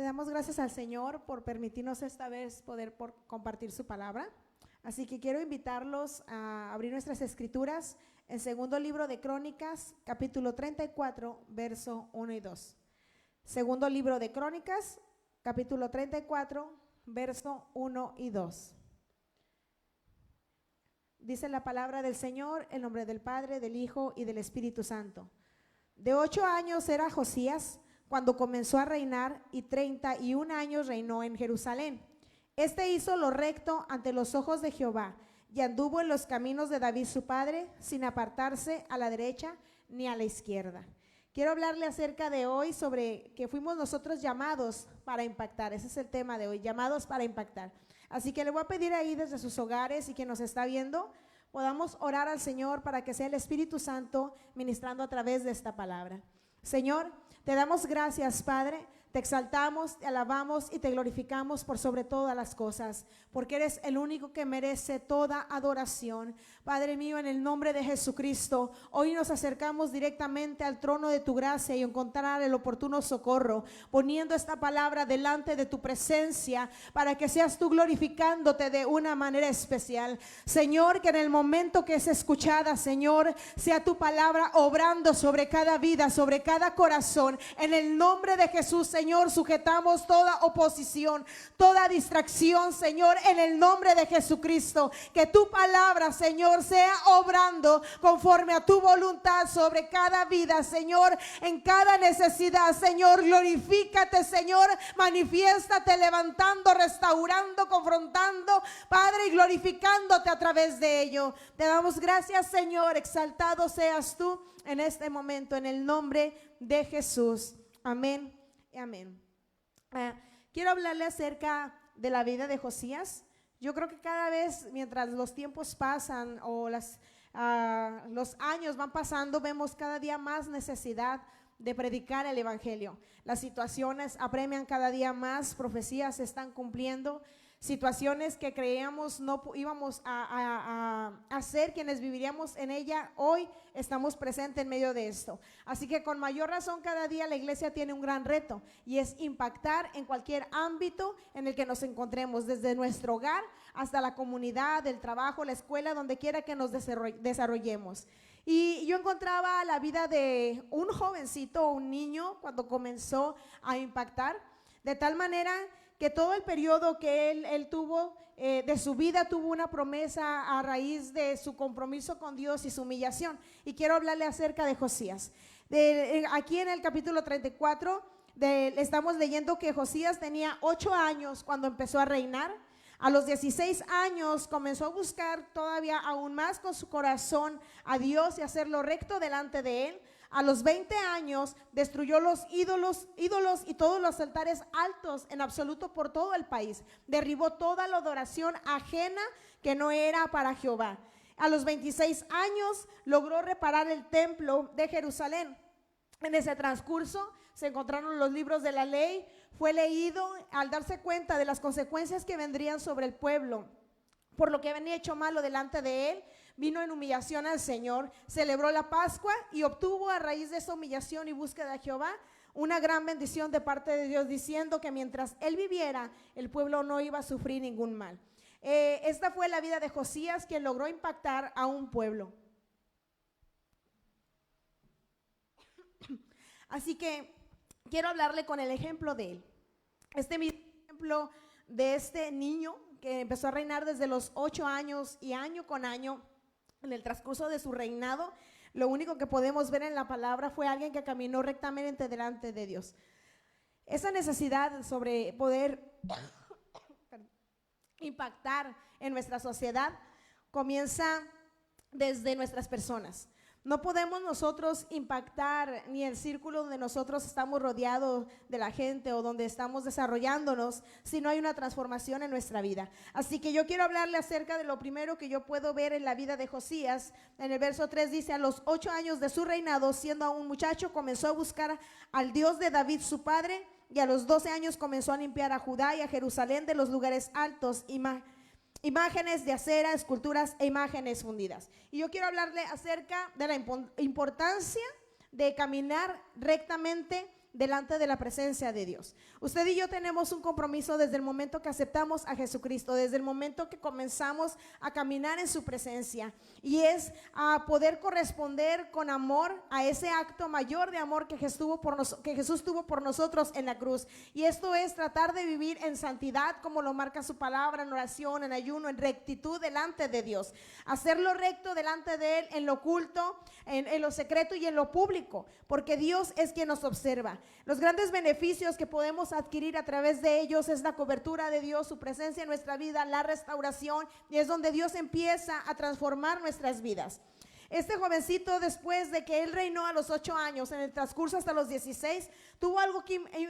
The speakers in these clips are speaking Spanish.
Le damos gracias al Señor por permitirnos esta vez poder compartir su palabra. Así que quiero invitarlos a abrir nuestras escrituras en segundo libro de Crónicas, capítulo 34, verso 1 y 2. Segundo libro de Crónicas, capítulo 34, verso 1 y 2. Dice la palabra del Señor, en nombre del Padre, del Hijo y del Espíritu Santo. De 8 años era Josías cuando comenzó a reinar, y 31 años reinó en Jerusalén. Este hizo lo recto ante los ojos de Jehová, y anduvo en los caminos de David su padre, sin apartarse a la derecha ni a la izquierda. Quiero hablarle acerca de hoy sobre que fuimos nosotros llamados para impactar. Ese es el tema de hoy, llamados para impactar. Así que le voy a pedir ahí desde sus hogares y quien nos está viendo, podamos orar al Señor para que sea el Espíritu Santo ministrando a través de esta palabra. Señor, te damos gracias, Padre, te exaltamos, te alabamos y te glorificamos por sobre todas las cosas, porque eres el único que merece toda adoración. Padre mío, en el nombre de Jesucristo, hoy nos acercamos directamente al trono de tu gracia y encontrar el oportuno socorro, poniendo esta palabra delante de tu presencia, para que seas tú glorificándote de una manera especial. Señor, que en el momento que es escuchada, Señor, sea tu palabra obrando sobre cada vida, sobre cada corazón. En el nombre de Jesús, Señor, sujetamos toda oposición, toda distracción, Señor, en el nombre de Jesucristo. Que tu palabra, Señor, sea obrando conforme a tu voluntad sobre cada vida, Señor, en cada necesidad. Señor, glorifícate, Señor, manifiéstate levantando, restaurando, confrontando, Padre, y glorificándote a través de ello. Te damos gracias, Señor, exaltado seas tú en este momento, en el nombre de Jesús. Amén y amén. Quiero hablarle acerca de la vida de Josías. Yo creo que cada vez, mientras los tiempos pasan o los años van pasando, vemos cada día más necesidad de predicar el evangelio. Las situaciones apremian cada día más, profecías se están cumpliendo, situaciones que creíamos no íbamos a hacer quienes viviríamos en ella, hoy estamos presentes en medio de esto. Así que con mayor razón cada día la iglesia tiene un gran reto, y es impactar en cualquier ámbito en el que nos encontremos, desde nuestro hogar hasta la comunidad, el trabajo, la escuela, donde quiera que nos desarrollemos. Y yo encontraba la vida de un jovencito, un niño, cuando comenzó a impactar, de tal manera que todo el periodo que él tuvo de su vida tuvo una promesa a raíz de su compromiso con Dios y su humillación. Y quiero hablarle acerca de Josías. Aquí en el capítulo 34 estamos leyendo que Josías tenía 8 años cuando empezó a reinar. A los 16 años comenzó a buscar todavía aún más con su corazón a Dios y hacerlo recto delante de él. A los 20 años destruyó los ídolos y todos los altares altos en absoluto por todo el país. Derribó toda la adoración ajena que no era para Jehová. A los 26 años logró reparar el templo de Jerusalén. En ese transcurso se encontraron los libros de la ley. Fue leído al darse cuenta de las consecuencias que vendrían sobre el pueblo por lo que había hecho malo delante de él. Vino en humillación al Señor, celebró la Pascua y obtuvo a raíz de esa humillación y búsqueda de Jehová una gran bendición de parte de Dios, diciendo que mientras él viviera, el pueblo no iba a sufrir ningún mal. Esta fue la vida de Josías, quien logró impactar a un pueblo. Así que quiero hablarle con el ejemplo de él. Este ejemplo de este niño que empezó a reinar desde los 8 años y año con año. En el transcurso de su reinado, lo único que podemos ver en la palabra fue alguien que caminó rectamente delante de Dios. Esa necesidad sobre poder impactar en nuestra sociedad comienza desde nuestras personas. No podemos nosotros impactar ni el círculo donde nosotros estamos rodeados de la gente o donde estamos desarrollándonos si no hay una transformación en nuestra vida. Así que yo quiero hablarle acerca de lo primero que yo puedo ver en la vida de Josías. En el verso 3 dice: a los 8 años de su reinado, siendo aún muchacho, comenzó a buscar al Dios de David su padre, y a los 12 años comenzó a limpiar a Judá y a Jerusalén de los lugares altos, imágenes de acera, esculturas e imágenes fundidas. Y yo quiero hablarle acerca de la importancia de caminar rectamente delante de la presencia de Dios. Usted y yo tenemos un compromiso desde el momento que aceptamos a Jesucristo, desde el momento que comenzamos a caminar en su presencia, y es a poder corresponder con amor a ese acto mayor de amor que Jesús tuvo por nosotros en la cruz. Y esto es tratar de vivir en santidad, como lo marca su palabra, en oración, en ayuno, en rectitud delante de Dios, hacerlo recto delante de Él, en lo oculto, en lo secreto y en lo público, porque Dios es quien nos observa. Los grandes beneficios que podemos adquirir a través de ellos es la cobertura de Dios, su presencia en nuestra vida, la restauración, y es donde Dios empieza a transformar nuestras vidas. Este jovencito, después de que él reinó a los 8 años, en el transcurso hasta los 16, tuvo algo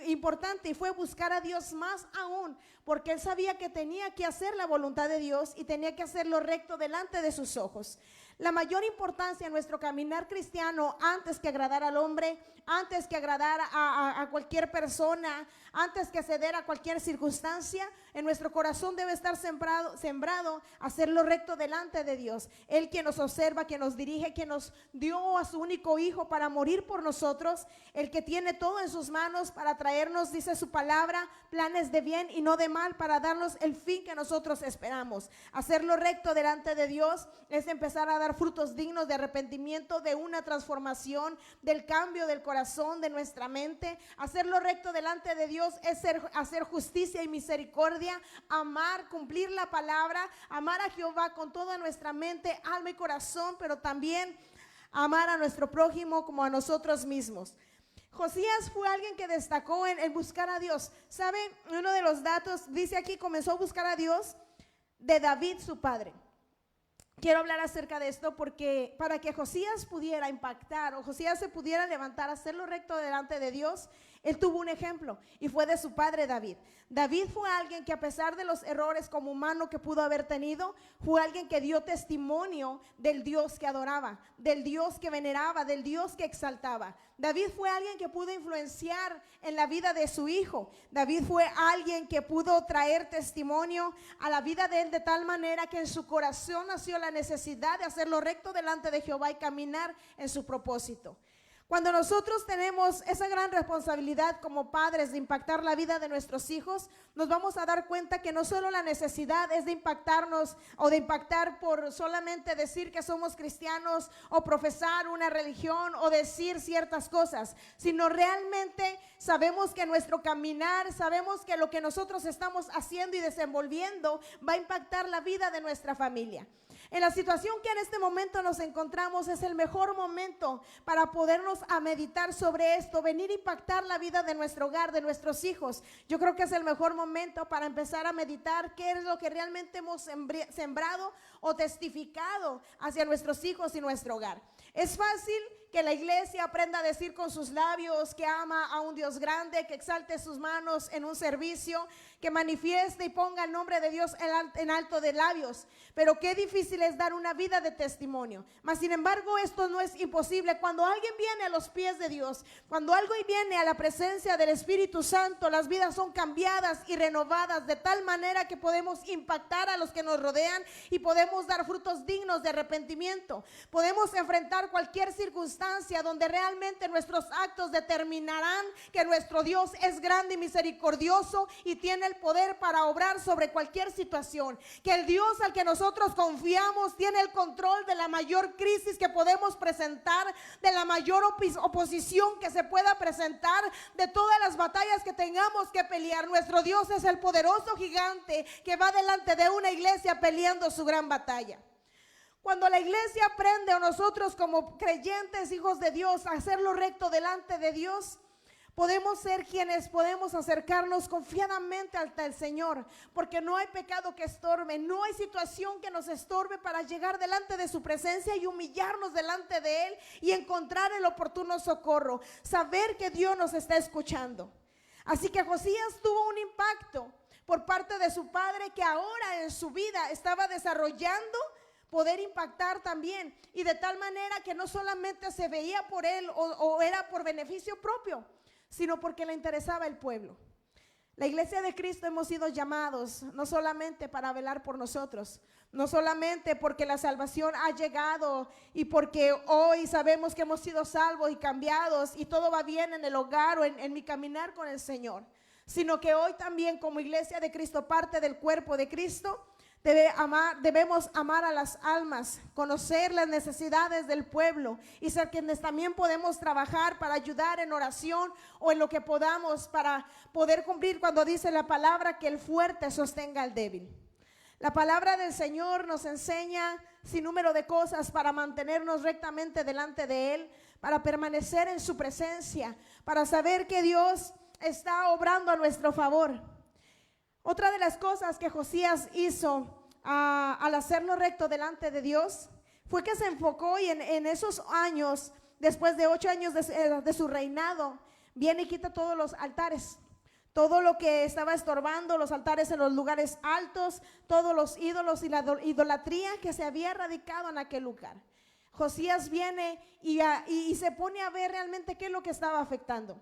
importante, y fue buscar a Dios más aún, porque él sabía que tenía que hacer la voluntad de Dios y tenía que hacerlo recto delante de sus ojos. La mayor importancia en nuestro caminar cristiano, antes que agradar al hombre, antes que agradar a cualquier persona, antes que ceder a cualquier circunstancia, en nuestro corazón debe estar sembrado hacerlo recto delante de Dios. Él, quien nos observa, quien nos dirige, quien nos dio a su único hijo para morir por nosotros, el que tiene todo en sus manos para traernos, dice su palabra, planes de bien y no de mal, para darnos el fin que nosotros esperamos. Hacerlo recto delante de Dios es empezar a dar frutos dignos de arrepentimiento, de una transformación, del cambio del corazón, de nuestra mente. Hacerlo recto delante de Dios es hacer justicia y misericordia, amar, cumplir la palabra, amar a Jehová con toda nuestra mente, alma y corazón, pero también amar a nuestro prójimo como a nosotros mismos. Josías fue alguien que destacó en buscar a Dios. ¿Saben? Uno de los datos dice aquí, comenzó a buscar a Dios de David, su padre. Quiero hablar acerca de esto porque para que Josías pudiera impactar, o Josías se pudiera levantar, hacerlo recto delante de Dios, él tuvo un ejemplo, y fue de su padre David. David fue alguien que, a pesar de los errores como humano que pudo haber tenido, fue alguien que dio testimonio del Dios que adoraba, del Dios que veneraba, del Dios que exaltaba. David fue alguien que pudo influenciar en la vida de su hijo. David fue alguien que pudo traer testimonio a la vida de él, de tal manera que en su corazón nació la necesidad de hacerlo recto delante de Jehová y caminar en su propósito. Cuando nosotros tenemos esa gran responsabilidad como padres de impactar la vida de nuestros hijos, nos vamos a dar cuenta que no solo la necesidad es de impactarnos o de impactar por solamente decir que somos cristianos o profesar una religión o decir ciertas cosas, sino realmente sabemos que nuestro caminar, sabemos que lo que nosotros estamos haciendo y desenvolviendo va a impactar la vida de nuestra familia. En la situación que en este momento nos encontramos, es el mejor momento para podernos a meditar sobre esto, venir a impactar la vida de nuestro hogar, de nuestros hijos. Yo creo que es el mejor momento para empezar a meditar qué es lo que realmente hemos sembrado o testificado hacia nuestros hijos y nuestro hogar. Es fácil que la iglesia aprenda a decir con sus labios que ama a un Dios grande, que exalte sus manos en un servicio, que manifieste y ponga el nombre de Dios en alto de labios, pero qué difícil es dar una vida de testimonio. Mas sin embargo, esto no es imposible. Cuando alguien viene a los pies de Dios, cuando algo viene a la presencia del Espíritu Santo, las vidas son cambiadas y renovadas de tal manera que podemos impactar a los que nos rodean y podemos dar frutos dignos de arrepentimiento. Podemos enfrentar cualquier circunstancia donde realmente nuestros actos determinarán que nuestro Dios es grande y misericordioso y tiene el poder para obrar sobre cualquier situación, que el Dios al que nosotros confiamos tiene el control de la mayor crisis que podemos presentar, de la mayor oposición que se pueda presentar, de todas las batallas que tengamos que pelear. Nuestro Dios es el poderoso gigante que va delante de una iglesia peleando su gran batalla. Cuando la iglesia aprende, o nosotros como creyentes, hijos de Dios, a hacerlo recto delante de Dios, podemos ser quienes podemos acercarnos confiadamente ante el Señor, porque no hay pecado que estorbe, no hay situación que nos estorbe para llegar delante de su presencia y humillarnos delante de Él y encontrar el oportuno socorro, saber que Dios nos está escuchando. Así que Josías tuvo un impacto por parte de su padre, que ahora en su vida estaba desarrollando poder impactar también, y de tal manera que no solamente se veía por él o era por beneficio propio, sino porque le interesaba el pueblo. La iglesia de Cristo hemos sido llamados no solamente para velar por nosotros, no solamente porque la salvación ha llegado y porque hoy sabemos que hemos sido salvos y cambiados y todo va bien en el hogar o en mi caminar con el Señor, sino que hoy también como iglesia de Cristo, parte del cuerpo de Cristo, debemos amar a las almas, conocer las necesidades del pueblo y ser quienes también podemos trabajar para ayudar en oración o en lo que podamos para poder cumplir cuando dice la palabra que el fuerte sostenga al débil. La palabra del Señor nos enseña sin número de cosas para mantenernos rectamente delante de Él, para permanecer en su presencia, para saber que Dios está obrando a nuestro favor. Otra de las cosas que Josías hizo al hacerlo recto delante de Dios fue que se enfocó y en esos años, después de 8 años de su reinado, viene y quita todos los altares, todo lo que estaba estorbando, los altares en los lugares altos, todos los ídolos y la idolatría que se había radicado en aquel lugar. Josías viene y se pone a ver realmente qué es lo que estaba afectando.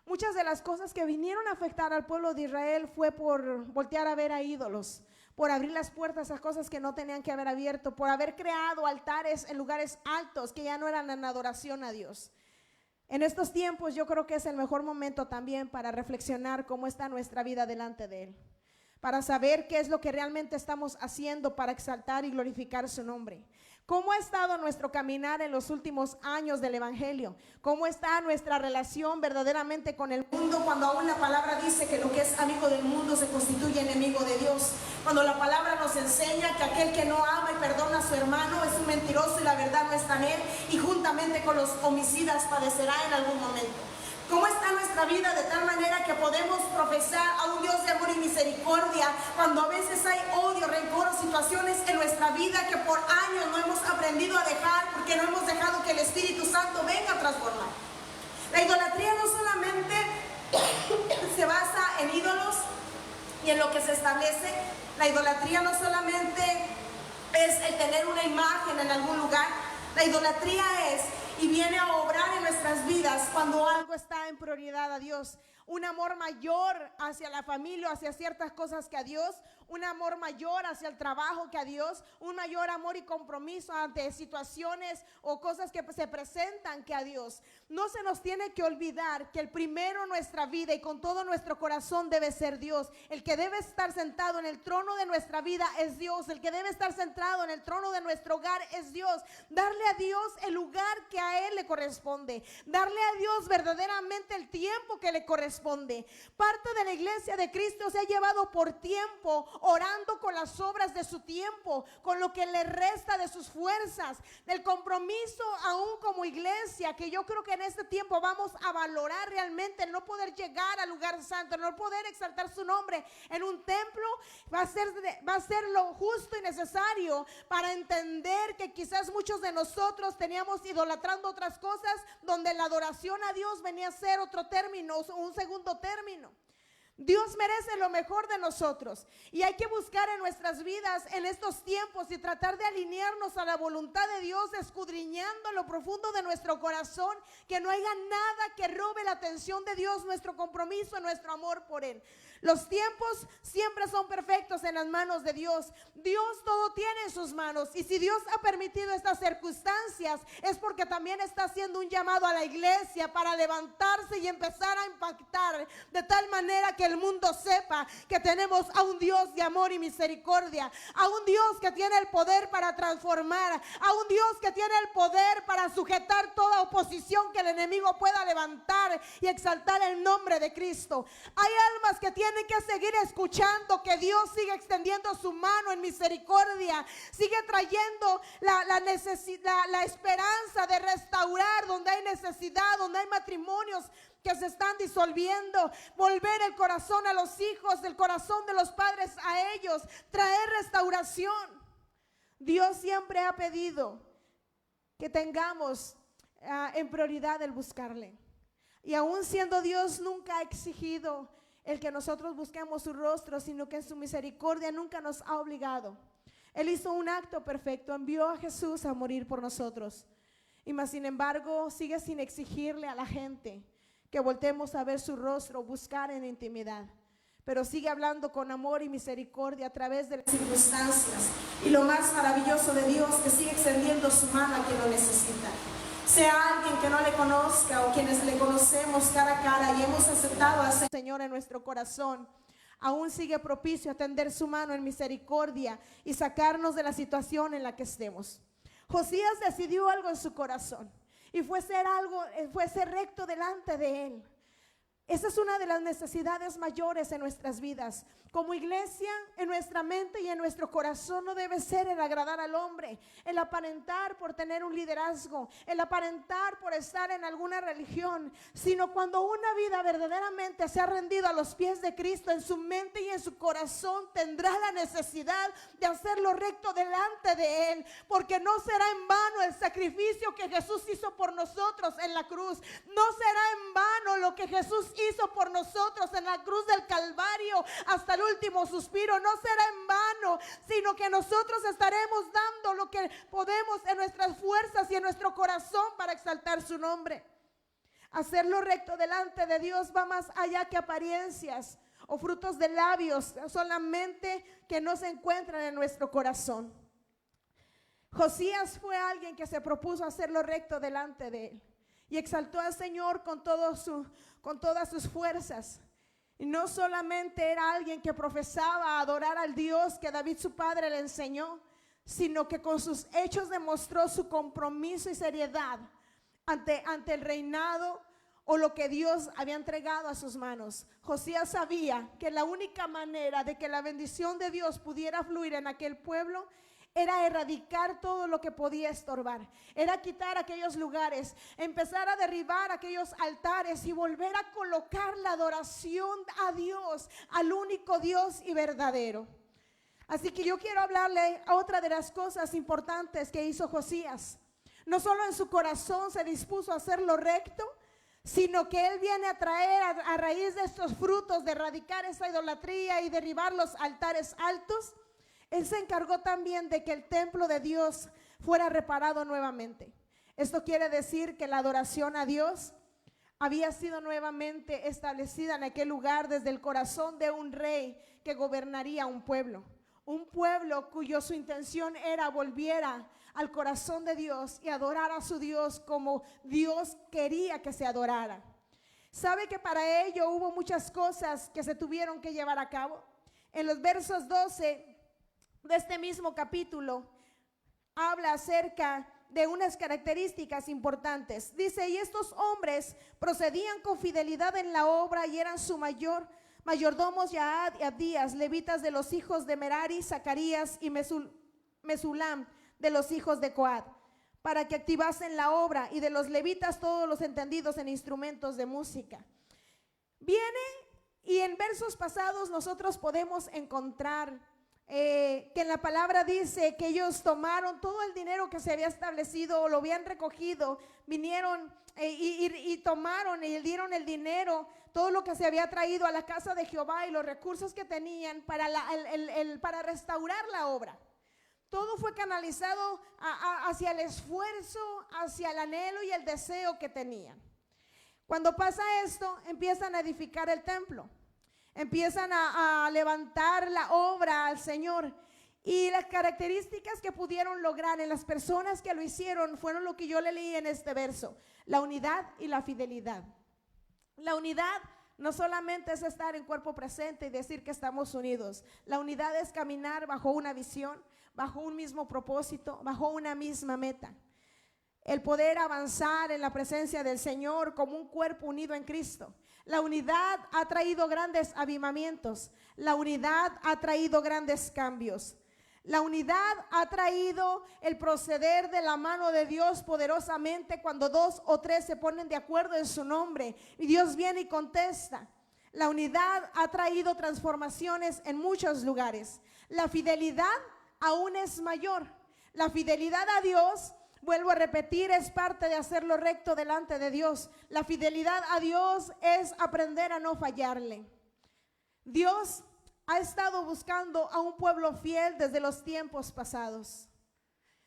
Muchas de las cosas que vinieron a afectar al pueblo de Israel fue por voltear a ver a ídolos, por abrir las puertas a cosas que no tenían que haber abierto, por haber creado altares en lugares altos que ya no eran en adoración a Dios. En estos tiempos yo creo que es el mejor momento también para reflexionar cómo está nuestra vida delante de Él, para saber qué es lo que realmente estamos haciendo para exaltar y glorificar su nombre. ¿Cómo ha estado nuestro caminar en los últimos años del Evangelio? ¿Cómo está nuestra relación verdaderamente con el mundo cuando aún la palabra dice que lo que es amigo del mundo se constituye enemigo de Dios? Cuando la palabra nos enseña que aquel que no ama y perdona a su hermano es un mentiroso y la verdad no está en él, y juntamente con los homicidas padecerá en algún momento. ¿Cómo está nuestra vida de tal manera que podemos profesar a un Dios de amor y misericordia cuando a veces hay odio, rencor o situaciones en nuestra vida que por años no hemos aprendido a dejar porque no hemos dejado que el Espíritu Santo venga a transformar? La idolatría no solamente se basa en ídolos y en lo que se establece. La idolatría no solamente es el tener una imagen en algún lugar. La idolatría es y viene a obrar en nuestras vidas cuando algo está en prioridad a Dios. Un amor mayor hacia la familia, hacia ciertas cosas que a Dios, un amor mayor hacia el trabajo que a Dios, un mayor amor y compromiso ante situaciones o cosas que se presentan que a Dios. No se nos tiene que olvidar que el primero en nuestra vida y con todo nuestro corazón debe ser Dios. El que debe estar sentado en el trono de nuestra vida es Dios. El que debe estar sentado en el trono de nuestro hogar es Dios. Darle a Dios el lugar que a Él le corresponde. Darle a Dios verdaderamente el tiempo que le corresponde. Parte de la iglesia de Cristo se ha llevado por tiempo orando con las obras de su tiempo, con lo que le resta de sus fuerzas, del compromiso aún como iglesia, que yo creo que en este tiempo vamos a valorar realmente el no poder llegar al lugar santo, el no poder exaltar su nombre en un templo. Va a ser lo justo y necesario para entender que quizás muchos de nosotros teníamos idolatrando otras cosas, donde la adoración a Dios venía a ser otro término, un segundo término. Dios merece lo mejor de nosotros y hay que buscar en nuestras vidas en estos tiempos y tratar de alinearnos a la voluntad de Dios, escudriñando lo profundo de nuestro corazón, que no haya nada que robe la atención de Dios, nuestro compromiso, nuestro amor por Él. Los tiempos siempre son perfectos en las manos de Dios. Dios todo tiene en sus manos, y si Dios ha permitido estas circunstancias es porque también está haciendo un llamado a la iglesia para levantarse y empezar a impactar de tal manera que el mundo sepa que tenemos a un Dios de amor y misericordia, a un Dios que tiene el poder para transformar, a un Dios que tiene el poder para sujetar toda oposición que el enemigo pueda levantar y exaltar el nombre de Cristo. Hay almas que tienen que seguir escuchando que Dios sigue extendiendo su mano en misericordia, sigue trayendo la esperanza de restaurar donde hay necesidad, donde hay matrimonios que se están disolviendo, volver el corazón a los hijos, el corazón de los padres a ellos, traer restauración. Dios siempre ha pedido que tengamos en prioridad el buscarle, y aún siendo Dios nunca ha exigido el que nosotros busquemos su rostro, sino que en su misericordia nunca nos ha obligado. Él hizo un acto perfecto, envió a Jesús a morir por nosotros, y más sin embargo sigue sin exigirle a la gente que voltemos a ver su rostro, buscar en intimidad. pero sigue hablando con amor y misericordia a través de las circunstancias. Y lo más maravilloso de Dios, que sigue extendiendo su mano a quien lo necesita. Sea alguien que no le conozca o quienes le conocemos cara a cara y hemos aceptado al Señor en nuestro corazón, aún sigue propicio a tender su mano en misericordia y sacarnos de la situación en la que estemos. Josías decidió algo en su corazón y fue ser recto delante de él. Esa es una de las necesidades mayores en nuestras vidas. Como iglesia, en nuestra mente y en nuestro corazón no debe ser el agradar al hombre, el aparentar por tener un liderazgo, el aparentar por estar en alguna religión, sino cuando una vida verdaderamente se ha rendido a los pies de Cristo, en su mente y en su corazón tendrá la necesidad de hacerlo recto delante de Él, porque no será en vano el sacrificio que Jesús hizo por nosotros en la cruz. No será en vano lo que Jesús hizo por nosotros en la cruz del Calvario hasta el último suspiro. No será en vano, sino que nosotros estaremos dando lo que podemos en nuestras fuerzas y en nuestro corazón para exaltar su nombre. Hacerlo recto delante de Dios va más allá que apariencias o frutos de labios solamente que no se encuentran en nuestro corazón. Josías fue alguien que se propuso hacerlo recto delante de él y exaltó al Señor con todas sus fuerzas. Y no solamente era alguien que profesaba adorar al Dios que David su padre le enseñó, sino que con sus hechos demostró su compromiso y seriedad ante el reinado o lo que Dios había entregado a sus manos. Josías sabía que la única manera de que la bendición de Dios pudiera fluir en aquel pueblo era erradicar todo lo que podía estorbar, era quitar aquellos lugares, empezar a derribar aquellos altares y volver a colocar la adoración a Dios, al único Dios y verdadero. Así que yo quiero hablarle a otra de las cosas importantes que hizo Josías. No solo en su corazón se dispuso a hacer lo recto, sino que él viene a traer a raíz de estos frutos de erradicar esa idolatría y derribar los altares altos. Él se encargó también de que el templo de Dios fuera reparado nuevamente. Esto quiere decir que la adoración a Dios había sido nuevamente establecida en aquel lugar desde el corazón de un rey que gobernaría un pueblo cuyo su intención era volviera al corazón de Dios y adorar a su Dios como Dios quería que se adorara. ¿Sabe que para ello hubo muchas cosas que se tuvieron que llevar a cabo? En los versos 12 de este mismo capítulo habla acerca de unas características importantes. Dice: y estos hombres procedían con fidelidad en la obra y eran su mayordomos Yaad y Abdías, levitas de los hijos de Merari, Zacarías y Mesulam de los hijos de Coat, para que activasen la obra, y de los levitas todos los entendidos en instrumentos de música. Viene y en versos pasados nosotros podemos encontrar que en la palabra dice que ellos tomaron todo el dinero que se había establecido o lo habían recogido, vinieron y tomaron y dieron el dinero, todo lo que se había traído a la casa de Jehová y los recursos que tenían para restaurar la obra. Todo fue canalizado hacia el esfuerzo, hacia el anhelo y el deseo que tenían. Cuando pasa esto, empiezan a edificar el templo. Empiezan a levantar la obra al Señor, y las características que pudieron lograr en las personas que lo hicieron fueron lo que yo le leí en este verso: la unidad y la fidelidad. La unidad no solamente es estar en cuerpo presente y decir que estamos unidos. La unidad es caminar bajo una visión, bajo un mismo propósito, bajo una misma meta. El poder avanzar en la presencia del Señor como un cuerpo unido en Cristo. La unidad ha traído grandes avivamientos. La unidad ha traído grandes cambios. La unidad ha traído el proceder de la mano de Dios poderosamente cuando 2 o 3 se ponen de acuerdo en su nombre y Dios viene y contesta. La unidad ha traído transformaciones en muchos lugares. La fidelidad aún es mayor. La fidelidad a Dios, vuelvo a repetir, es parte de hacerlo recto delante de Dios. La fidelidad a Dios es aprender a no fallarle. Dios ha estado buscando a un pueblo fiel desde los tiempos pasados.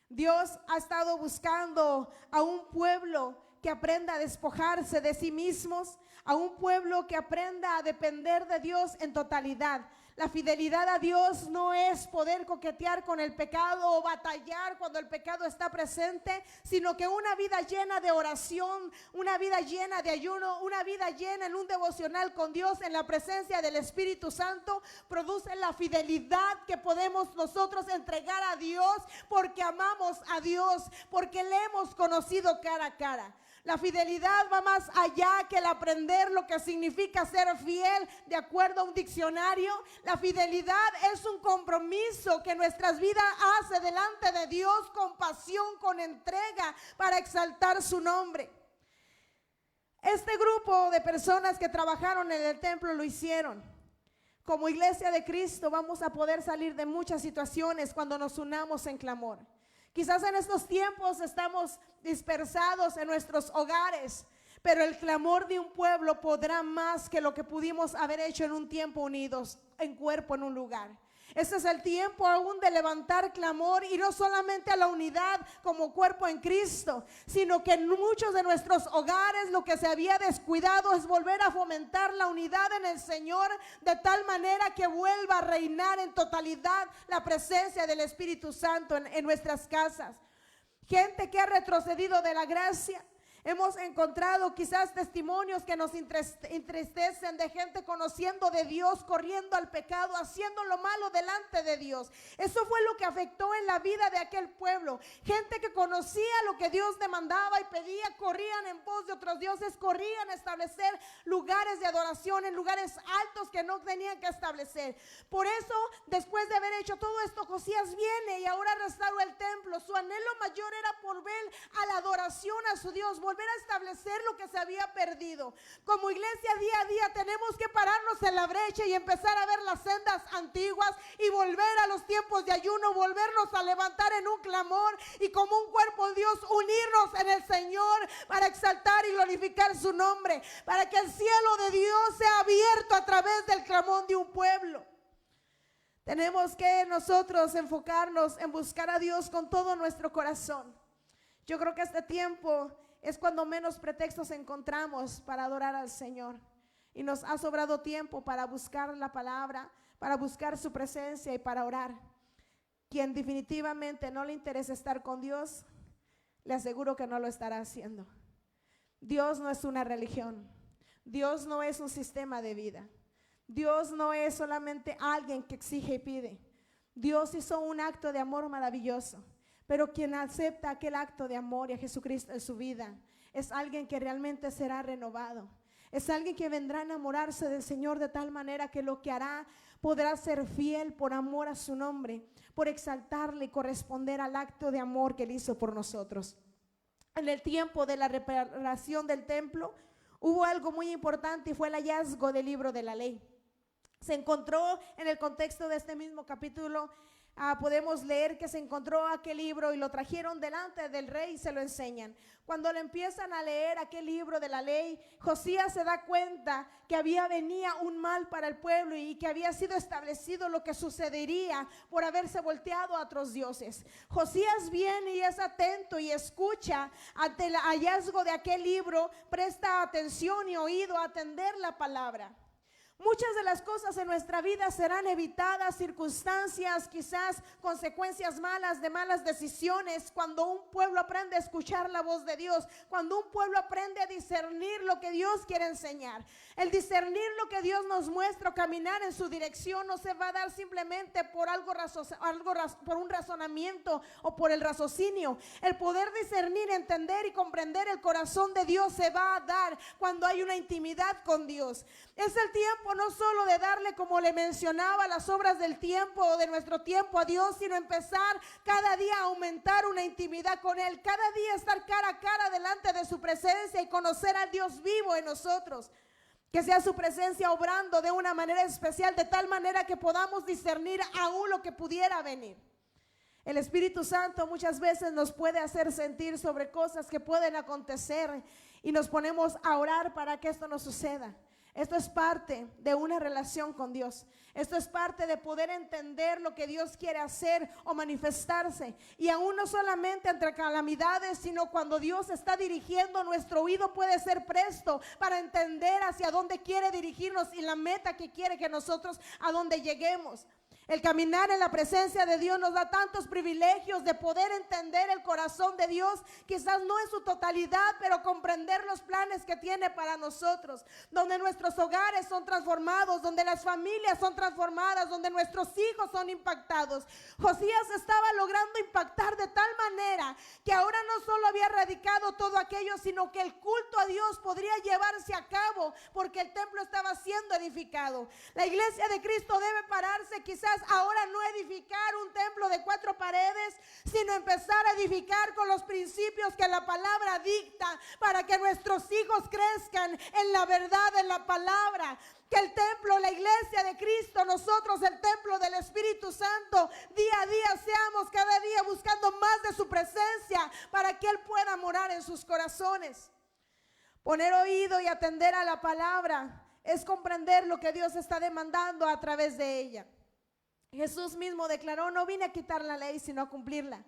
Dios ha estado buscando a un pueblo que aprenda a despojarse de sí mismos, a un pueblo que aprenda a depender de Dios en totalidad. La fidelidad a Dios no es poder coquetear con el pecado o batallar cuando el pecado está presente, sino que una vida llena de oración, una vida llena de ayuno, una vida llena en un devocional con Dios, en la presencia del Espíritu Santo, produce la fidelidad que podemos nosotros entregar a Dios porque amamos a Dios, porque le hemos conocido cara a cara. La fidelidad va más allá que el aprender lo que significa ser fiel de acuerdo a un diccionario. La fidelidad es un compromiso que nuestras vidas hace delante de Dios con pasión, con entrega para exaltar su nombre. Este grupo de personas que trabajaron en el templo lo hicieron. Como iglesia de Cristo vamos a poder salir de muchas situaciones cuando nos unamos en clamor. Quizás en estos tiempos estamos dispersados en nuestros hogares, pero el clamor de un pueblo podrá más que lo que pudimos haber hecho en un tiempo unidos, en cuerpo, en un lugar. Este es el tiempo aún de levantar clamor, y no solamente a la unidad como cuerpo en Cristo, sino que en muchos de nuestros hogares lo que se había descuidado es volver a fomentar la unidad en el Señor, de tal manera que vuelva a reinar en totalidad la presencia del Espíritu Santo en nuestras casas. Gente que ha retrocedido de la gracia. Hemos encontrado quizás testimonios que nos entristecen, de gente conociendo de Dios, corriendo al pecado, haciendo lo malo delante de Dios. Eso fue lo que afectó en la vida de aquel pueblo. Gente que conocía lo que Dios demandaba y pedía, corrían en pos de otros dioses, corrían a establecer lugares de adoración en lugares altos que no tenían que establecer. Por eso, después de haber hecho todo esto, Josías viene y ahora restaura el templo. Su anhelo mayor era volver a la adoración a su Dios, volver a establecer lo que se había perdido. Como iglesia, día a día tenemos que pararnos en la brecha y empezar a ver las sendas antiguas y volver a los tiempos de ayuno, volvernos a levantar en un clamor y como un cuerpo de Dios unirnos en el Señor para exaltar y glorificar su nombre, para que el cielo de Dios sea abierto a través del clamor de un pueblo. Tenemos que nosotros enfocarnos en buscar a Dios con todo nuestro corazón. Yo creo que este tiempo es cuando menos pretextos encontramos para adorar al Señor, y nos ha sobrado tiempo para buscar la palabra, para buscar su presencia y para orar. Quien definitivamente no le interesa estar con Dios, le aseguro que no lo estará haciendo. Dios no es una religión, Dios no es un sistema de vida, Dios no es solamente alguien que exige y pide. Dios hizo un acto de amor maravilloso. Pero quien acepta aquel acto de amor y a Jesucristo en su vida es alguien que realmente será renovado. Es alguien que vendrá a enamorarse del Señor de tal manera que lo que hará podrá ser fiel por amor a su nombre, por exaltarle y corresponder al acto de amor que Él hizo por nosotros. En el tiempo de la reparación del templo hubo algo muy importante, y fue el hallazgo del libro de la ley. Se encontró en el contexto de este mismo capítulo. Podemos leer que se encontró aquel libro y lo trajeron delante del rey y se lo enseñan. Cuando le empiezan a leer aquel libro de la ley, Josías se da cuenta que venía un mal para el pueblo y que había sido establecido lo que sucedería por haberse volteado a otros dioses. Josías viene y es atento y escucha ante el hallazgo de aquel libro, presta atención y oído a atender la palabra. Muchas de las cosas en nuestra vida serán evitadas, circunstancias, quizás consecuencias malas de malas decisiones, cuando un pueblo aprende a escuchar la voz de Dios, cuando un pueblo aprende a discernir lo que Dios quiere enseñar. El discernir lo que Dios nos muestra o caminar en su dirección no se va a dar simplemente por por un razonamiento o por el raciocinio. El poder discernir, entender y comprender el corazón de Dios se va a dar cuando hay una intimidad con Dios. Es el tiempo no solo de darle, como le mencionaba, las obras del tiempo o de nuestro tiempo a Dios, sino empezar cada día a aumentar una intimidad con Él, cada día estar cara a cara delante de su presencia y conocer al Dios vivo en nosotros. Que sea su presencia obrando de una manera especial, de tal manera que podamos discernir aún lo que pudiera venir. El Espíritu Santo muchas veces nos puede hacer sentir sobre cosas que pueden acontecer y nos ponemos a orar para que esto no suceda. Esto es parte de una relación con Dios. Esto es parte de poder entender lo que Dios quiere hacer o manifestarse. Y aún no solamente entre calamidades, sino cuando Dios está dirigiendo, nuestro oído puede ser presto para entender hacia dónde quiere dirigirnos y la meta que quiere que nosotros a dónde lleguemos. El caminar en la presencia de Dios nos da tantos privilegios de poder entender el corazón de Dios, quizás no en su totalidad, pero comprender los planes que tiene para nosotros, donde nuestros hogares son transformados, donde las familias son transformadas, donde nuestros hijos son impactados. Josías estaba logrando impactar de tal manera que ahora no solo había erradicado todo aquello, sino que el culto a Dios podría llevarse a cabo porque el templo estaba siendo edificado. La iglesia de Cristo debe pararse quizás ahora no edificar un templo de 4 paredes, sino empezar a edificar con los principios que la palabra dicta para que nuestros hijos crezcan en la verdad de la palabra. Que el templo, la iglesia de Cristo, nosotros el templo del Espíritu Santo, día a día seamos cada día buscando más de su presencia para que Él pueda morar en sus corazones. Poner oído y atender a la palabra es comprender lo que Dios está demandando a través de ella. Jesús mismo declaró: no vine a quitar la ley, sino a cumplirla.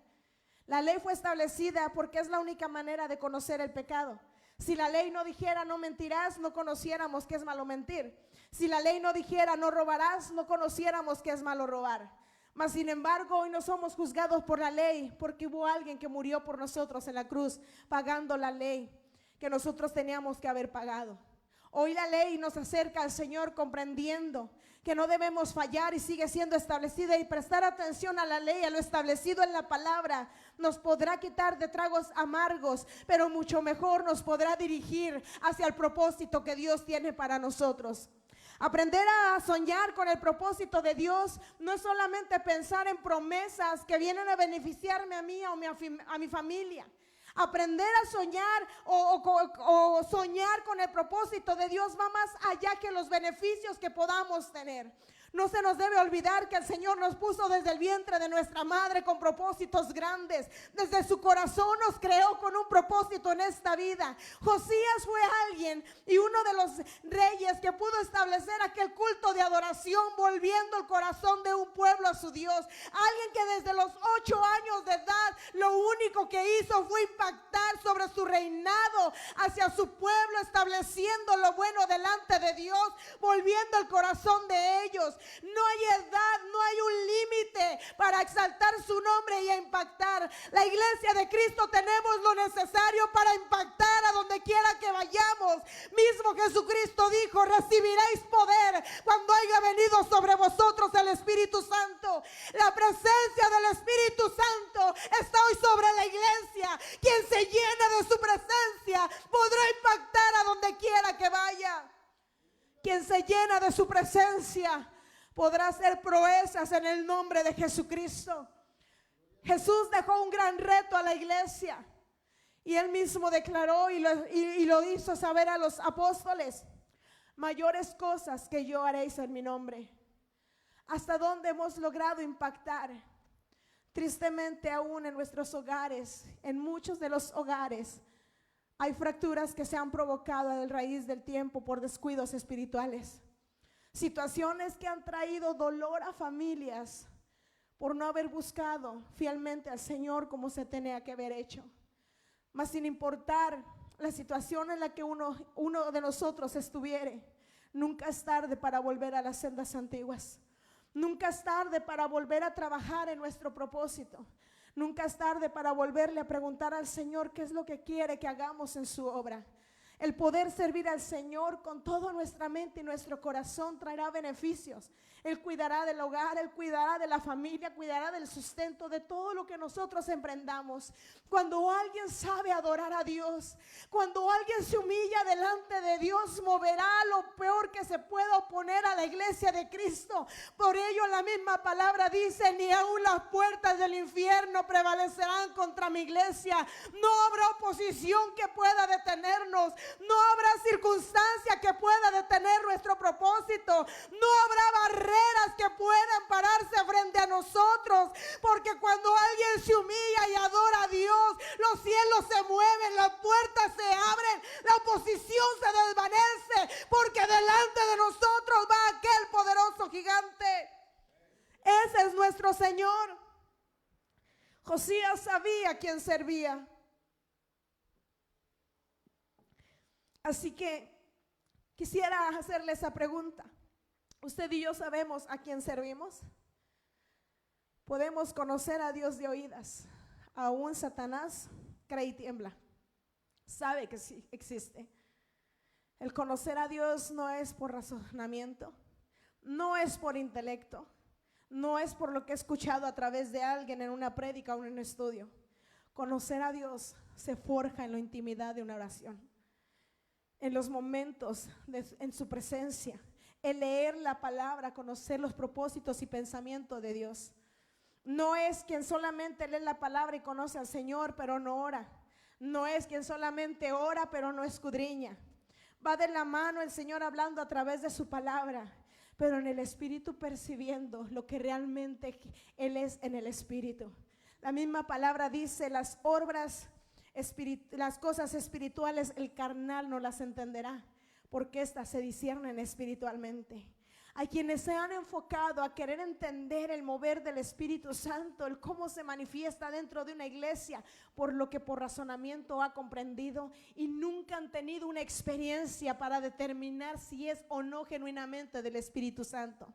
La ley fue establecida porque es la única manera de conocer el pecado. Si la ley no dijera no mentirás, no conociéramos que es malo mentir. Si la ley no dijera no robarás, no conociéramos que es malo robar. Mas sin embargo hoy no somos juzgados por la ley, porque hubo alguien que murió por nosotros en la cruz, pagando la ley que nosotros teníamos que haber pagado. Hoy la ley nos acerca al Señor comprendiendo que no debemos fallar y sigue siendo establecida, y prestar atención a la ley, a lo establecido en la palabra, nos podrá quitar de tragos amargos, pero mucho mejor nos podrá dirigir hacia el propósito que Dios tiene para nosotros. Aprender a soñar con el propósito de Dios no es solamente pensar en promesas que vienen a beneficiarme a mí o a mi familia. Aprender a soñar o soñar con el propósito de Dios va más allá que los beneficios que podamos tener. No se nos debe olvidar que el Señor nos puso desde el vientre de nuestra madre con propósitos grandes. Desde su corazón nos creó con un propósito en esta vida. Josías fue alguien y uno de los reyes que pudo establecer aquel culto de adoración, volviendo el corazón de un pueblo a su Dios. Alguien que desde los 8 años de edad lo único que hizo fue impactar sobre su reinado hacia su pueblo, estableciendo lo bueno delante de Dios, volviendo el corazón de ellos. No hay edad, no hay un límite para exaltar su nombre y a impactar. La iglesia de Cristo tenemos lo necesario para impactar a donde quiera que vayamos. Mismo Jesucristo dijo: recibiréis poder cuando haya venido sobre vosotros el Espíritu Santo. La presencia del Espíritu Santo está hoy sobre la iglesia. Quien se llena de su presencia podrá impactar a donde quiera que vaya. Quien se llena de su presencia podrá hacer proezas en el nombre de Jesucristo. Jesús dejó un gran reto a la iglesia y Él mismo declaró y lo hizo saber a los apóstoles: mayores cosas que yo haréis en mi nombre. ¿Hasta dónde hemos logrado impactar? Tristemente aún en nuestros hogares, en muchos de los hogares, hay fracturas que se han provocado a raíz del tiempo por descuidos espirituales. Situaciones que han traído dolor a familias por no haber buscado fielmente al Señor como se tenía que haber hecho. Mas sin importar la situación en la que uno de nosotros estuviere, nunca es tarde para volver a las sendas antiguas. Nunca es tarde para volver a trabajar en nuestro propósito. Nunca es tarde para volverle a preguntar al Señor qué es lo que quiere que hagamos en su obra. El poder servir al Señor con toda nuestra mente y nuestro corazón traerá beneficios. Él cuidará del hogar, Él cuidará de la familia, cuidará del sustento, de todo lo que nosotros emprendamos. Cuando alguien sabe adorar a Dios, cuando alguien se humilla delante de Dios, moverá lo peor que se pueda oponer a la iglesia de Cristo. Por ello la misma palabra dice: ni aun las puertas del infierno prevalecerán contra mi iglesia. No habrá oposición que pueda detenernos. No habrá circunstancia que pueda detener nuestro propósito. No habrá barreras que puedan pararse frente a nosotros, porque cuando alguien se humilla y adora a Dios, los cielos se mueven, las puertas se abren, la oposición se desvanece, porque delante Josías sabía a quién servía. Así que quisiera hacerle esa pregunta. ¿Usted y yo sabemos a quién servimos? Podemos conocer a Dios de oídas. Aún Satanás cree y tiembla. Sabe que sí existe. El conocer a Dios no es por razonamiento, no es por intelecto, no es por lo que he escuchado a través de alguien en una prédica o en un estudio. Conocer a Dios se forja en la intimidad de una oración, en los momentos en su presencia, el leer la palabra, conocer los propósitos y pensamientos de Dios. No es quien solamente lee la palabra y conoce al Señor pero no ora. No es quien solamente ora pero no escudriña. Va de la mano el Señor hablando a través de su palabra, pero en el Espíritu percibiendo lo que realmente Él es en el Espíritu. La misma palabra dice: las obras, las cosas espirituales, el carnal no las entenderá, porque éstas se disciernen espiritualmente. Hay quienes se han enfocado a querer entender el mover del Espíritu Santo, el cómo se manifiesta dentro de una iglesia, por lo que por razonamiento ha comprendido, y nunca han tenido una experiencia para determinar si es o no genuinamente del Espíritu Santo.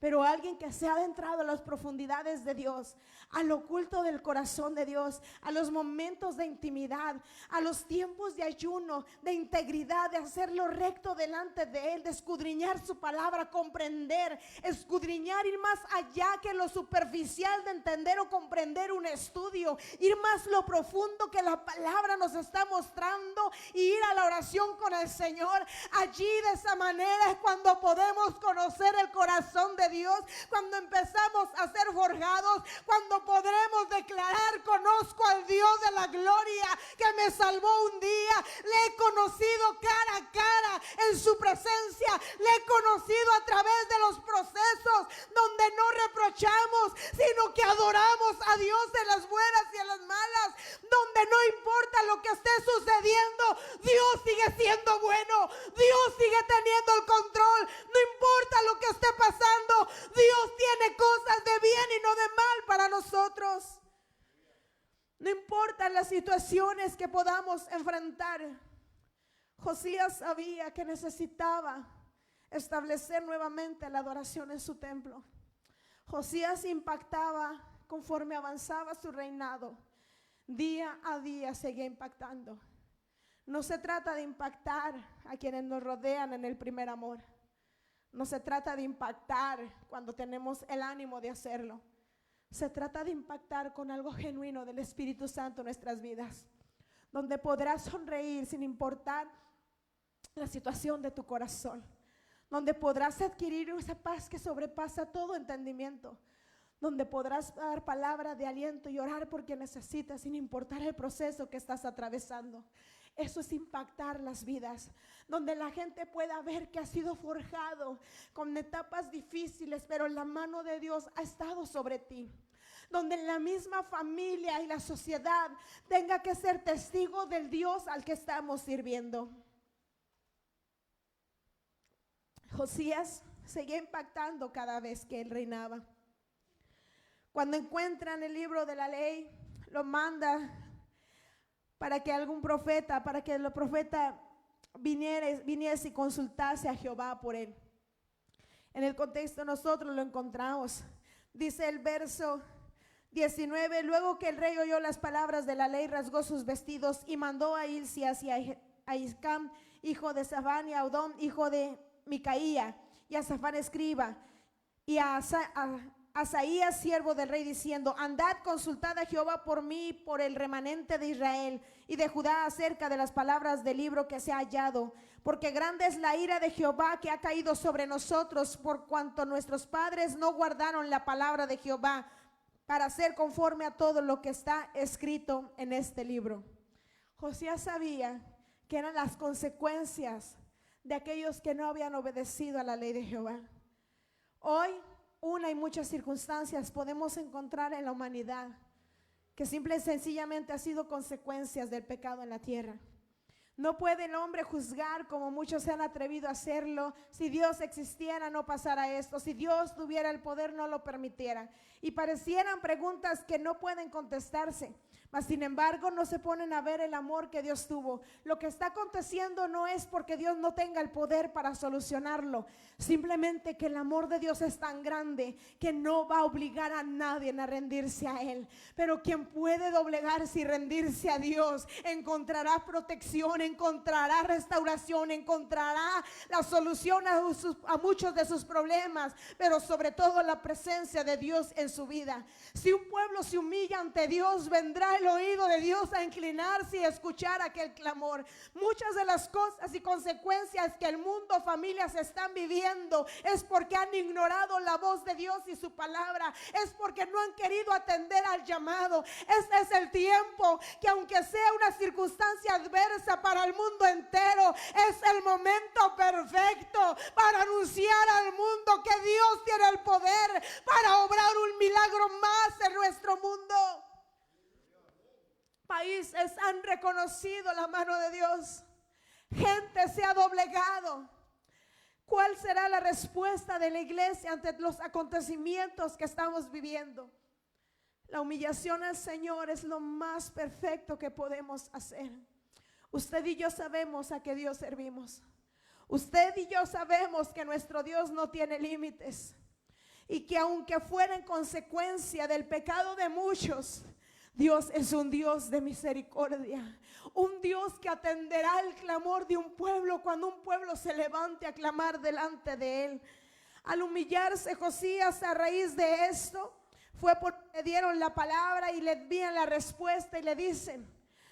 Pero alguien que se ha adentrado a las profundidades de Dios, al oculto del corazón de Dios, a los momentos de intimidad, a los tiempos de ayuno, de integridad, de hacer lo recto delante de Él, de escudriñar su palabra, comprender, escudriñar, ir más allá que lo superficial de entender o comprender un estudio, ir más lo profundo que la palabra nos está mostrando y ir a la oración con el Señor. Allí de esa manera es cuando podemos conocer el corazón de Dios, cuando empezamos a ser forjados, cuando podremos declarar: conozco al Dios de la gloria que me salvó un día, le he conocido cara a cara en su presencia, le he conocido a través de los procesos donde no reprochamos, sino que adoramos a Dios en las buenas y en las malas, donde no importa lo que esté sucediendo, Dios sigue siendo bueno, Dios sigue teniendo el control, no importa lo que esté pasando, Dios tiene cosas de bien y no de mal para nosotros. No importa las situaciones que podamos enfrentar. Josías sabía que necesitaba establecer nuevamente la adoración en su templo. Josías impactaba conforme avanzaba su reinado. Día a día seguía impactando. No se trata de impactar a quienes nos rodean en el primer amor. No se trata de impactar cuando tenemos el ánimo de hacerlo. Se trata de impactar con algo genuino del Espíritu Santo en nuestras vidas, donde podrás sonreír sin importar la situación de tu corazón, donde podrás adquirir esa paz que sobrepasa todo entendimiento, donde podrás dar palabra de aliento y orar porque necesitas sin importar el proceso que estás atravesando. Eso es impactar las vidas, donde la gente pueda ver que ha sido forjado con etapas difíciles, pero la mano de Dios ha estado sobre ti. Donde la misma familia y la sociedad tenga que ser testigo del Dios al que estamos sirviendo. Josías seguía impactando cada vez que él reinaba. Cuando encuentran el libro de la ley, lo manda para que algún profeta, para que el profeta viniese y consultase a Jehová por él. En el contexto nosotros lo encontramos. Dice el verso 19: luego que el rey oyó las palabras de la ley, rasgó sus vestidos y mandó a irse hacia Ahizcam, hijo de Safán, y a Odom, hijo de Micaía, y a Safán escriba, y a Asaías, siervo del rey, diciendo: andad, consultad a Jehová por mí, por el remanente de Israel y de Judá, acerca de las palabras del libro que se ha hallado, porque grande es la ira de Jehová que ha caído sobre nosotros, por cuanto nuestros padres no guardaron la palabra de Jehová, para hacer conforme a todo lo que está escrito en este libro. Josías sabía que eran las consecuencias de aquellos que no habían obedecido a la ley de Jehová. Hoy, una y muchas circunstancias podemos encontrar en la humanidad que simple y sencillamente ha sido consecuencias del pecado en la tierra, No puede el hombre juzgar como muchos se han atrevido a hacerlo. Si Dios existiera, no pasara esto. Si Dios tuviera el poder, no lo permitiera. Y parecieran preguntas que no pueden contestarse. Mas sin embargo, no se ponen a ver el amor que Dios tuvo. Lo que está aconteciendo no es porque Dios no tenga el poder para solucionarlo. Simplemente que el amor de Dios es tan grande que no va a obligar a nadie a rendirse a Él. Pero quien puede doblegarse y rendirse a Dios, encontrará protección, encontrará restauración, encontrará la solución a muchos de sus problemas, pero sobre todo la presencia de Dios en su vida. Si un pueblo se humilla ante Dios, vendrá el oído de Dios a inclinarse y escuchar aquel clamor. Muchas de las cosas y consecuencias que el mundo, familias están viviendo es porque han ignorado la voz de Dios y su palabra. Es porque no han querido atender al llamado. Este es el tiempo que, aunque sea una circunstancia adversa para el mundo entero, es el momento perfecto para anunciar al mundo que Dios tiene el poder para obrar un milagro más en nuestro mundo. Países han reconocido la mano de Dios. Gente se ha doblegado. ¿Cuál será la respuesta de la iglesia ante los acontecimientos que estamos viviendo? La humillación al Señor es lo más perfecto que podemos hacer. Usted y yo sabemos a qué Dios servimos. Usted y yo sabemos que nuestro Dios no tiene límites. Y que aunque fuera en consecuencia del pecado de muchos, Dios es un Dios de misericordia, un Dios que atenderá el clamor de un pueblo cuando un pueblo se levante a clamar delante de Él. Al humillarse Josías a raíz de esto, fue porque le dieron la palabra y le envían la respuesta y le dicen: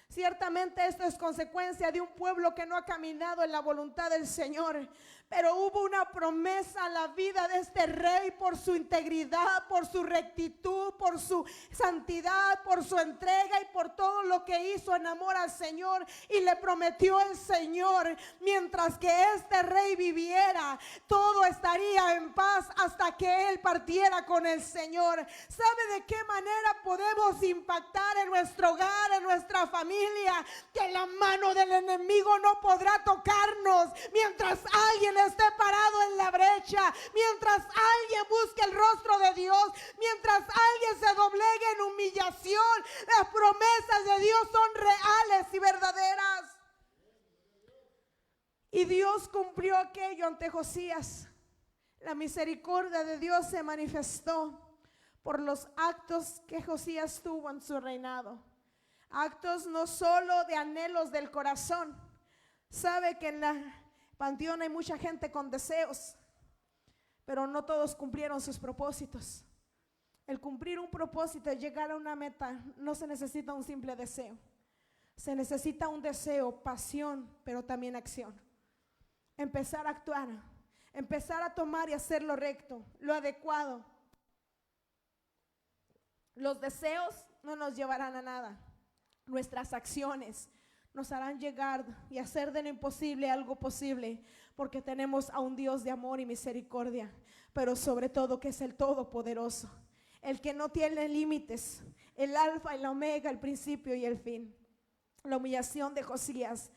ciertamente esto es consecuencia de un pueblo que no ha caminado en la voluntad del Señor. Pero hubo una promesa a la vida de este rey por su integridad, por su rectitud, por su santidad, por su entrega y por todo lo que hizo en amor al Señor. Y le prometió el Señor: mientras que este rey viviera, todo estaría en paz hasta que él partiera con el Señor. ¿Sabe de qué manera podemos impactar en nuestro hogar, en nuestra familia? Que la mano del enemigo no podrá tocarnos mientras alguien esté parado en la brecha, mientras alguien busque el rostro de Dios, mientras alguien se doblegue en humillación. Las promesas de Dios son reales y verdaderas. Y Dios cumplió aquello ante Josías. La misericordia de Dios se manifestó por los actos que Josías tuvo en su reinado. Actos no solo de anhelos del corazón. Sabe que en la panteón hay mucha gente con deseos, pero no todos cumplieron sus propósitos. El cumplir un propósito, llegar a una meta, no se necesita un simple deseo. Se necesita un deseo, pasión, pero también acción. Empezar a actuar, empezar a tomar y hacer lo recto, lo adecuado. Los deseos no nos llevarán a nada. Nuestras acciones nos harán llegar y hacer de lo imposible algo posible, porque tenemos a un Dios de amor y misericordia, pero sobre todo que es el Todopoderoso, el que no tiene límites, el alfa y la omega, el principio y el fin. La humillación de Josías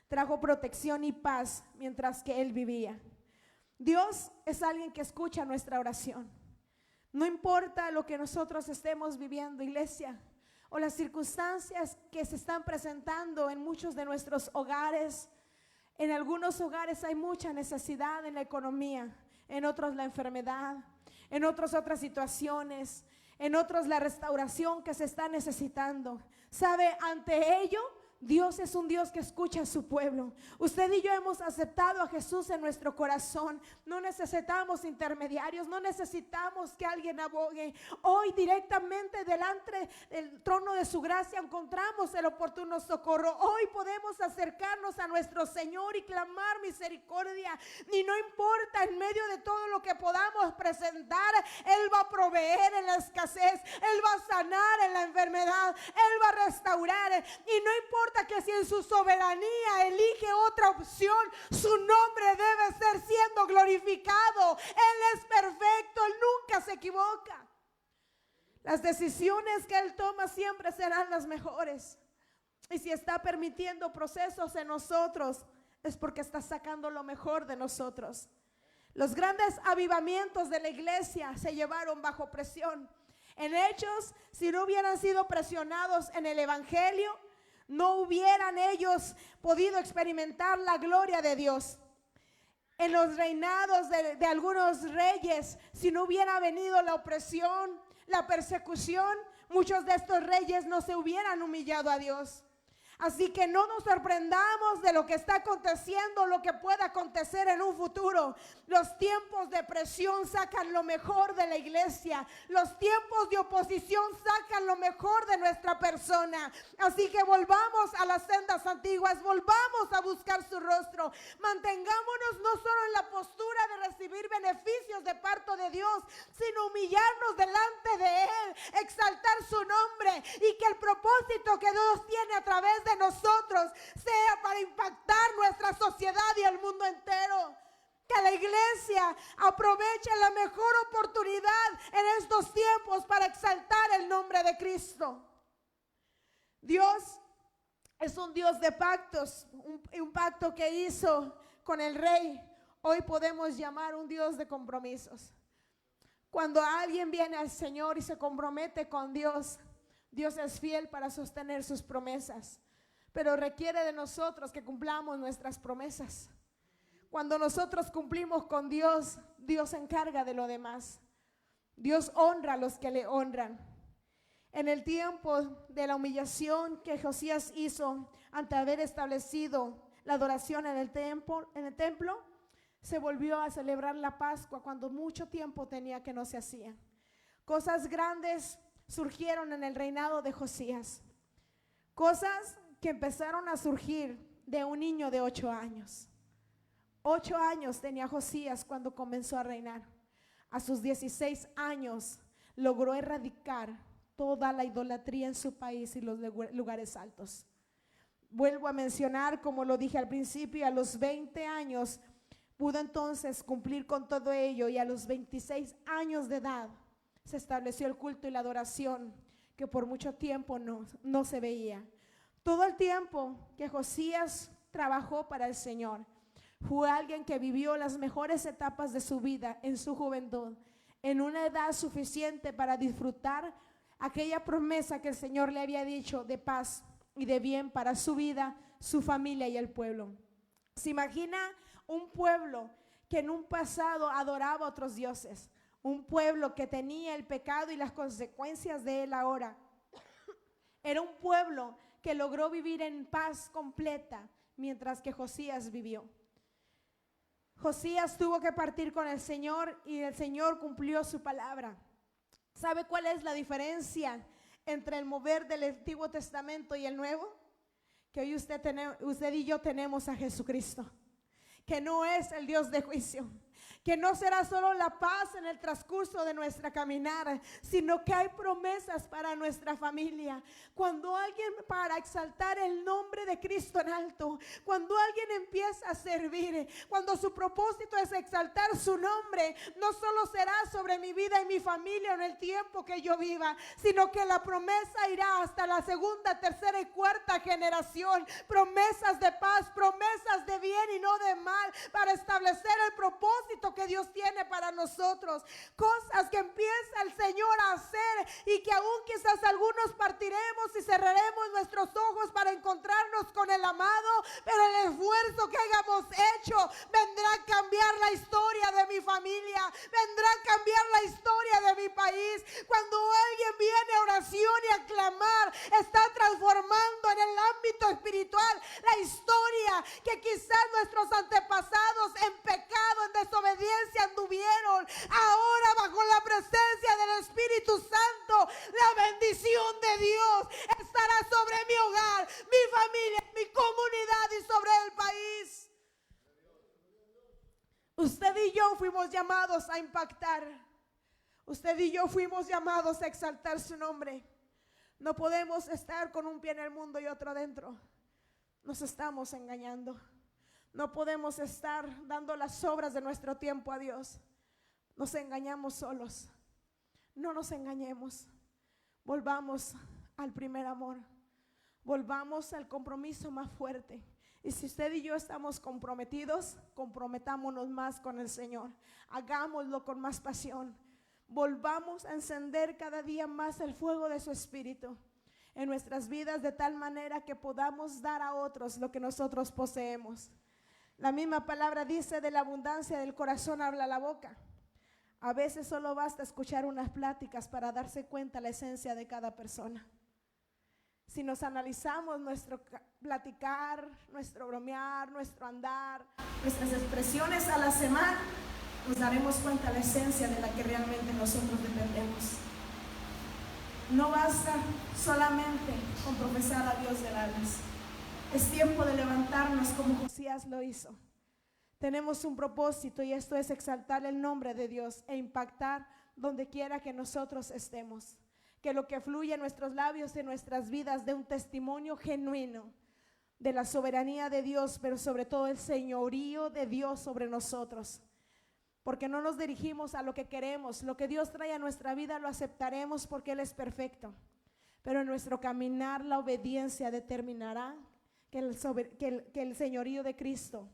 trajo protección y paz mientras que él vivía. Dios es alguien que escucha nuestra oración. No importa lo que nosotros estemos viviendo, iglesia, o las circunstancias que se están presentando en muchos de nuestros hogares. En algunos hogares hay mucha necesidad en la economía, en otros la enfermedad, en otros otras situaciones, en otros la restauración que se está necesitando. ¿Sabe? Ante ello, Dios es un Dios que escucha a su pueblo. Usted y yo hemos aceptado a Jesús en nuestro corazón. No necesitamos intermediarios, no necesitamos que alguien abogue. Hoy directamente delante del trono de su gracia encontramos el oportuno socorro. Hoy podemos acercarnos a nuestro Señor y clamar misericordia. Y no importa en medio de todo lo que podamos presentar, Él va a proveer en la escasez, Él va a sanar en la enfermedad, Él va a restaurar. Y no importa que si en su soberanía elige otra opción, su nombre debe ser siendo glorificado. Él es perfecto, Él nunca se equivoca. Las decisiones que Él toma siempre serán las mejores. Y si está permitiendo procesos en nosotros, es porque está sacando lo mejor de nosotros. Los grandes avivamientos de la iglesia se llevaron bajo presión. En Hechos, si no hubieran sido presionados en el evangelio, no hubieran ellos podido experimentar la gloria de Dios. En los reinados de algunos reyes, si no hubiera venido la opresión, la persecución, muchos de estos reyes no se hubieran humillado a Dios. Así que no nos sorprendamos de lo que está aconteciendo, lo que pueda acontecer en un futuro. Los tiempos de presión sacan lo mejor de la iglesia. Los tiempos de oposición sacan lo mejor de nuestra persona. Así que volvamos a las sendas antiguas, volvamos a buscar su rostro. Mantengámonos no solo en la postura de recibir beneficios de parte de Dios, sino humillarnos delante de Él, exaltar su nombre y que el propósito que Dios tiene a través de nosotros sea para impactar nuestra sociedad y el mundo entero. Que la iglesia aproveche la mejor oportunidad en estos tiempos para exaltar el nombre de Cristo. Dios es un Dios de pactos, un pacto que hizo con el rey. Hoy podemos llamar un Dios de compromisos. Cuando alguien viene al Señor y se compromete con Dios, Dios es fiel para sostener sus promesas. Pero requiere de nosotros que cumplamos nuestras promesas. Cuando nosotros cumplimos con Dios, Dios se encarga de lo demás. Dios honra a los que le honran. En el tiempo de la humillación que Josías hizo ante haber establecido la adoración en el templo, se volvió a celebrar la Pascua cuando mucho tiempo tenía que no se hacía. Cosas grandes surgieron en el reinado de Josías. Cosas que empezaron a surgir de un niño de 8 años. 8 años tenía Josías cuando comenzó a reinar. A sus 16 años logró erradicar toda la idolatría en su país y los lugares altos. Vuelvo a mencionar, como lo dije al principio, a los 20 años pudo entonces cumplir con todo ello, y a los 26 años de edad se estableció el culto y la adoración que por mucho tiempo no se veía. Todo el tiempo que Josías trabajó para el Señor, fue alguien que vivió las mejores etapas de su vida en su juventud, en una edad suficiente para disfrutar aquella promesa que el Señor le había dicho de paz y de bien para su vida, su familia y el pueblo. ¿Se imagina un pueblo que en un pasado adoraba a otros dioses? Un pueblo que tenía el pecado y las consecuencias de él ahora. Era un pueblo que logró vivir en paz completa mientras que Josías vivió. Josías tuvo que partir con el Señor y el Señor cumplió su palabra. ¿Sabe cuál es la diferencia entre el mover del Antiguo Testamento y el Nuevo? Que hoy usted y yo tenemos a Jesucristo, que no es el Dios de juicio, que no será solo la paz en el transcurso de nuestra caminar, sino que hay promesas para nuestra familia. Cuando alguien, para exaltar el nombre de Cristo en alto, cuando alguien empieza a servir, cuando su propósito es exaltar su nombre, no solo será sobre mi vida y mi familia en el tiempo que yo viva, sino que la promesa irá hasta la segunda, tercera y cuarta generación. Promesas de paz, promesas de bien y no de mal, para establecer el propósito que Dios tiene para nosotros. Cosas que empieza el Señor a hacer y que aún quizás algunos partiremos y cerraremos nuestros ojos para encontrarnos con el amado, pero el esfuerzo que hayamos hecho vendrá a cambiar la historia de mi familia, vendrá a cambiar la historia de mi país. Cuando alguien viene a oración y a clamar, está transformando en el ámbito espiritual la historia que quizás nuestros antepasados en pecado, en desobediencia anduvieron. Ahora, bajo la presencia del Espíritu Santo, la bendición de Dios estará sobre mi hogar, mi familia, mi comunidad y sobre el país. Usted y yo fuimos llamados a impactar. Usted y yo fuimos llamados a exaltar su nombre. No podemos estar con un pie en el mundo y otro adentro. Nos estamos engañando. No podemos estar dando las obras de nuestro tiempo a Dios. Nos engañamos solos. No nos engañemos. Volvamos al primer amor. volvamos al compromiso más fuerte. Y si usted y yo estamos comprometidos, comprometámonos más con el Señor. Hagámoslo con más pasión. Volvamos a encender cada día más el fuego de su Espíritu en nuestras vidas, de tal manera que podamos dar a otros lo que nosotros poseemos. La misma palabra dice: de la abundancia del corazón habla la boca. A veces solo basta escuchar unas pláticas para darse cuenta la esencia de cada persona. Si nos analizamos nuestro platicar, nuestro bromear, nuestro andar, nuestras expresiones a la semana, nos daremos cuenta la esencia de la que realmente nosotros dependemos. No basta solamente con profesar a Dios de labios. Es tiempo de levantarnos como Josías lo hizo. Tenemos un propósito, y esto es exaltar el nombre de Dios e impactar donde quiera que nosotros estemos. Que lo que fluye en nuestros labios, en nuestras vidas, dé un testimonio genuino de la soberanía de Dios, pero sobre todo el señorío de Dios sobre nosotros. Porque no nos dirigimos a lo que queremos. Lo que Dios trae a nuestra vida lo aceptaremos porque Él es perfecto. Pero en nuestro caminar la obediencia determinará que el señorío de Cristo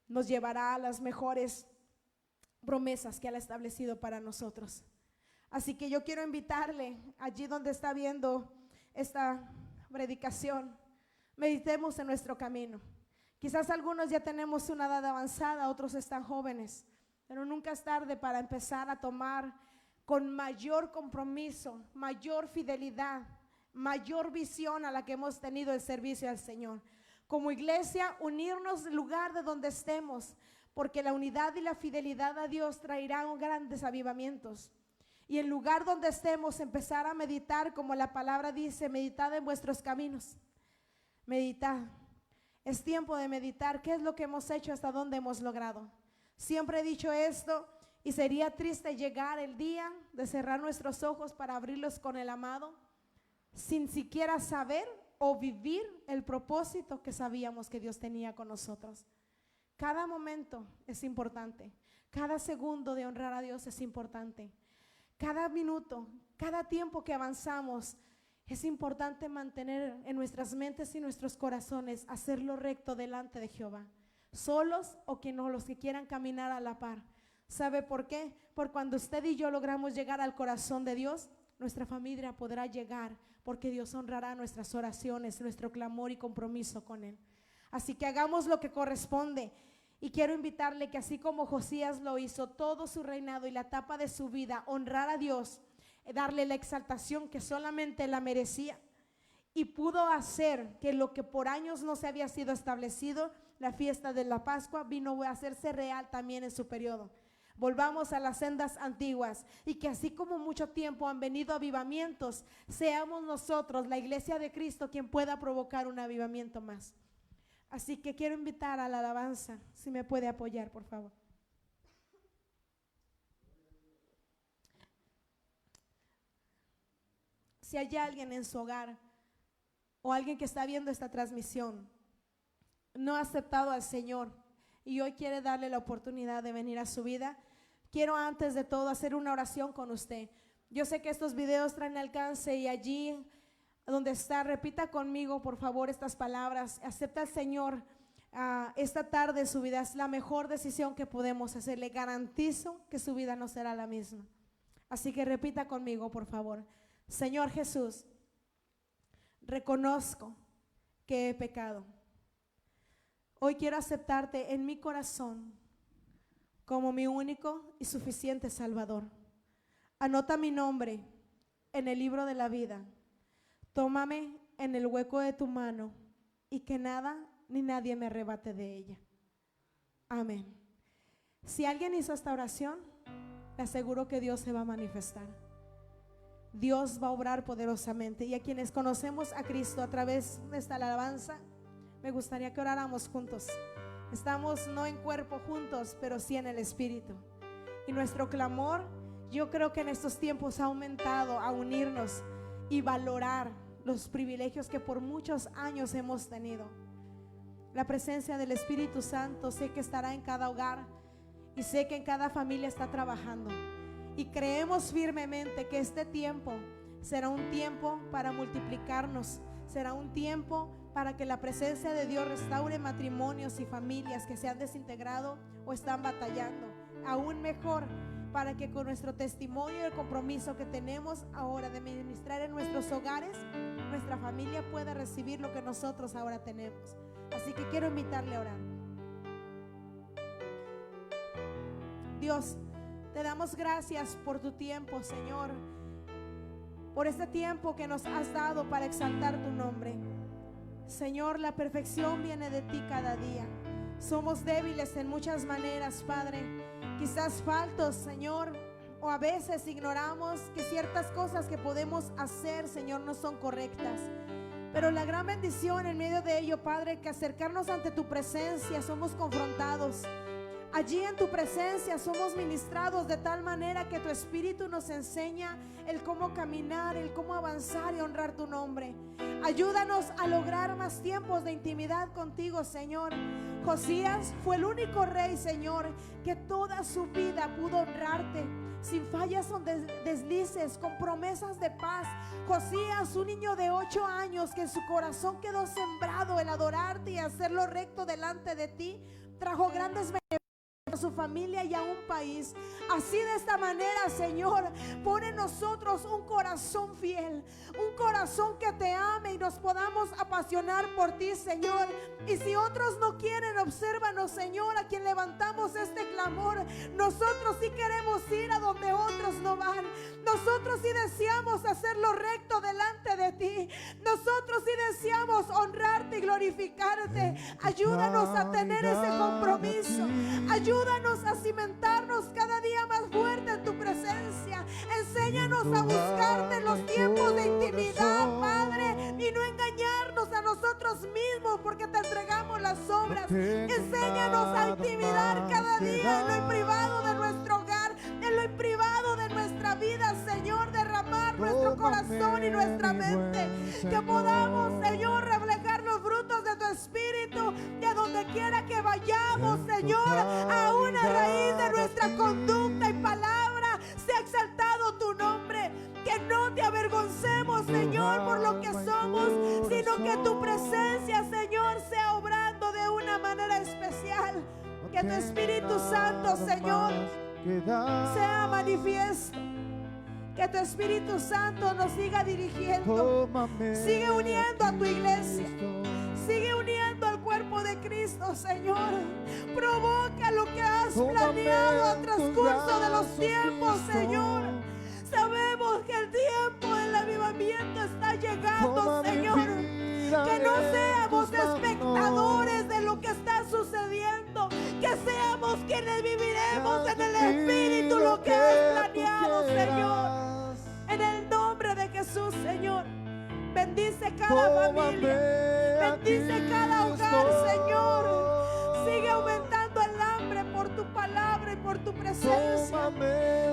nos llevará a las mejores promesas que Él ha establecido para nosotros. Así que yo quiero invitarle, allí donde está viendo esta predicación, meditemos en nuestro camino. Quizás algunos ya tenemos una edad avanzada, otros están jóvenes, pero nunca es tarde para empezar a tomar con mayor compromiso, mayor fidelidad, mayor visión a la que hemos tenido el servicio al Señor. Como iglesia, unirnos en lugar de donde estemos, porque la unidad y la fidelidad a Dios traerán grandes avivamientos. Y el lugar donde estemos, empezar a meditar, como la palabra dice: meditad en vuestros caminos. Meditad. Es tiempo de meditar. ¿Qué es lo que hemos hecho? ¿Hasta dónde hemos logrado? Siempre he dicho esto, y sería triste llegar el día de cerrar nuestros ojos para abrirlos con el amado, sin siquiera saber o vivir el propósito que sabíamos que Dios tenía con nosotros. Cada momento es importante. Cada segundo de honrar a Dios es importante. Cada minuto, cada tiempo que avanzamos, es importante mantener en nuestras mentes y nuestros corazones hacerlo recto delante de Jehová, solos o que no, los que quieran caminar a la par. ¿Sabe por qué? Porque cuando usted y yo logramos llegar al corazón de Dios, nuestra familia podrá llegar, porque Dios honrará nuestras oraciones, nuestro clamor y compromiso con Él. Así que hagamos lo que corresponde. Y quiero invitarle que, así como Josías lo hizo, todo su reinado y la etapa de su vida, honrar a Dios, darle la exaltación que solamente la merecía, y pudo hacer que lo que por años no se había sido establecido, la fiesta de la Pascua, vino a hacerse real también en su periodo. Volvamos a las sendas antiguas, y que así como mucho tiempo han venido avivamientos, seamos nosotros, la iglesia de Cristo, quien pueda provocar un avivamiento más. Así que quiero invitar a la alabanza, si me puede apoyar, por favor. Si hay alguien en su hogar o alguien que está viendo esta transmisión, no ha aceptado al Señor y hoy quiere darle la oportunidad de venir a su vida, quiero antes de todo hacer una oración con usted. Yo sé que estos videos traen alcance, y allí donde está, repita conmigo por favor estas palabras: acepta al Señor esta tarde en su vida. Es la mejor decisión que podemos hacer. Le garantizo que su vida no será la misma. Así que repita conmigo por favor: Señor Jesús, reconozco que he pecado. Hoy quiero aceptarte en mi corazón como mi único y suficiente Salvador. Anota mi nombre en el libro de la vida. Tómame en el hueco de tu mano, y que nada ni nadie me arrebate de ella. Amén. Si alguien hizo esta oración, le aseguro que Dios se va a manifestar. Dios va a obrar poderosamente. Y a quienes conocemos a Cristo a través de esta alabanza, me gustaría que oráramos juntos. Estamos no en cuerpo juntos, pero sí en el Espíritu. Y nuestro clamor, yo creo que en estos tiempos ha aumentado a unirnos y valorar los privilegios que por muchos años hemos tenido. La presencia del Espíritu Santo sé que estará en cada hogar, y sé que en cada familia está trabajando, y creemos firmemente que este tiempo será un tiempo para multiplicarnos, será un tiempo para que la presencia de Dios restaure matrimonios y familias que se han desintegrado o están batallando. Aún mejor, para que con nuestro testimonio y el compromiso que tenemos ahora de ministrar en nuestros hogares, nuestra familia pueda recibir lo que nosotros ahora tenemos. Así que quiero invitarle a orar. Dios, te damos gracias por tu tiempo, Señor, por este tiempo que nos has dado para exaltar tu nombre. Señor, la perfección viene de ti cada día. Somos débiles en muchas maneras, Padre. Quizás faltos, Señor, o a veces ignoramos que ciertas cosas que podemos hacer, Señor, no son correctas. Pero la gran bendición en medio de ello, Padre, que acercarnos ante tu presencia somos confrontados. Allí en tu presencia somos ministrados de tal manera que tu Espíritu nos enseña el cómo caminar, el cómo avanzar y honrar tu nombre. Ayúdanos a lograr más tiempos de intimidad contigo, Señor. Josías fue el único rey, Señor, que toda su vida pudo honrarte, sin fallas o deslices, con promesas de paz. Josías, un niño de 8 años que en su corazón quedó sembrado el adorarte y hacer lo recto delante de ti, trajo grandes beneficios a su familia y a un país. Así, de esta manera, Señor, pone en nosotros un corazón fiel, un corazón que te ame y nos podamos apasionar por ti, Señor. Y si otros no quieren, obsérvanos, Señor, a quien levantamos este clamor. Nosotros sí queremos ir a donde otros no van. Nosotros sí deseamos hacer lo recto delante de ti. Nosotros sí deseamos honrarte y glorificarte. Ayúdanos a tener ese compromiso. Ayúdanos a cimentarnos cada día más fuerte en tu presencia. Enséñanos a buscarte en los tiempos de intimidad, Padre, y no engañarnos a nosotros mismos porque te entregamos las obras. Enséñanos a intimidar cada día en lo privado de nuestro hogar, en lo privado de nuestra vida, Señor, derramar nuestro corazón y nuestra mente, que podamos, Señor, reflejar los frutos de tu Espíritu, de donde quiera que vayamos, Señor, aún a raíz de nuestra conducta y palabra, sea exaltado tu nombre. Que no te avergoncemos, Señor, por lo que somos, sino que tu presencia, Señor, sea obrando de una manera especial. Que tu Espíritu Santo, Señor, sea manifiesto. Que tu Espíritu Santo nos siga dirigiendo. Sigue uniendo a tu iglesia. Sigue uniendo al cuerpo de Cristo, Señor. Provoca lo que has planeado al transcurso de los tiempos, Señor. Sabemos que el tiempo del avivamiento está llegando, Señor. Que no seamos espectadores de lo que está sucediendo. Que seamos quienes viviremos en el Espíritu lo que has planeado, Señor. En el nombre de Jesús, Señor. Bendice cada familia. Bendice cada hogar, Señor. Sigue aumentando el hambre por tu palabra y por tu presencia.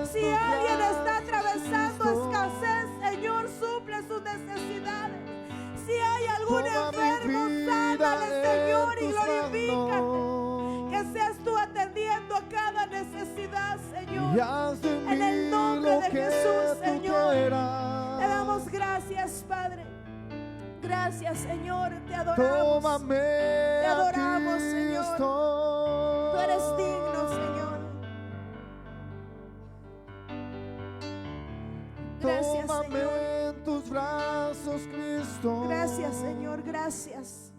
Si alguien está atravesando escasez, Señor, suple sus necesidades. Si hay algún enfermo, sánale, Señor, y glorifícate. Que seas tú atendiendo a cada necesidad, Señor. En el nombre de Jesús, Señor. Te damos gracias, Padre. Gracias, Señor. Te adoramos. Te adoramos, Señor. Tú eres digno, Señor. Gracias, Señor. En tus brazos, Cristo. Gracias, Señor. Gracias.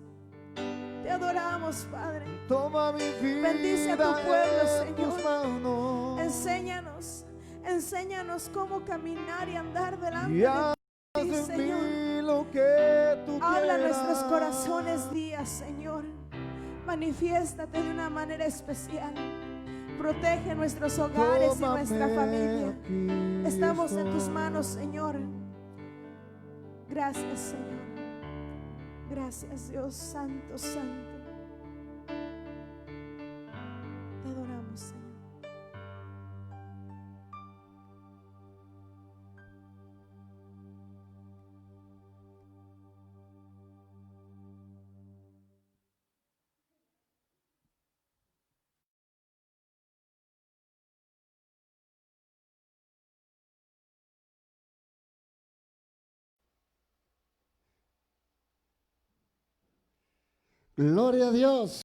Te adoramos, Padre. Toma mi vida. Bendice a tu pueblo, en tus manos. Enséñanos. Enséñanos cómo caminar y andar delante Y de ti, haz en Señor. mí lo que tú Habla a quieras. nuestros corazones días, Señor. Manifiéstate de una manera especial. Protege nuestros hogares y nuestra familia. Estamos en tus manos, Señor. Gracias, Señor. Gracias, Dios Santo, Santo. Gloria a Dios.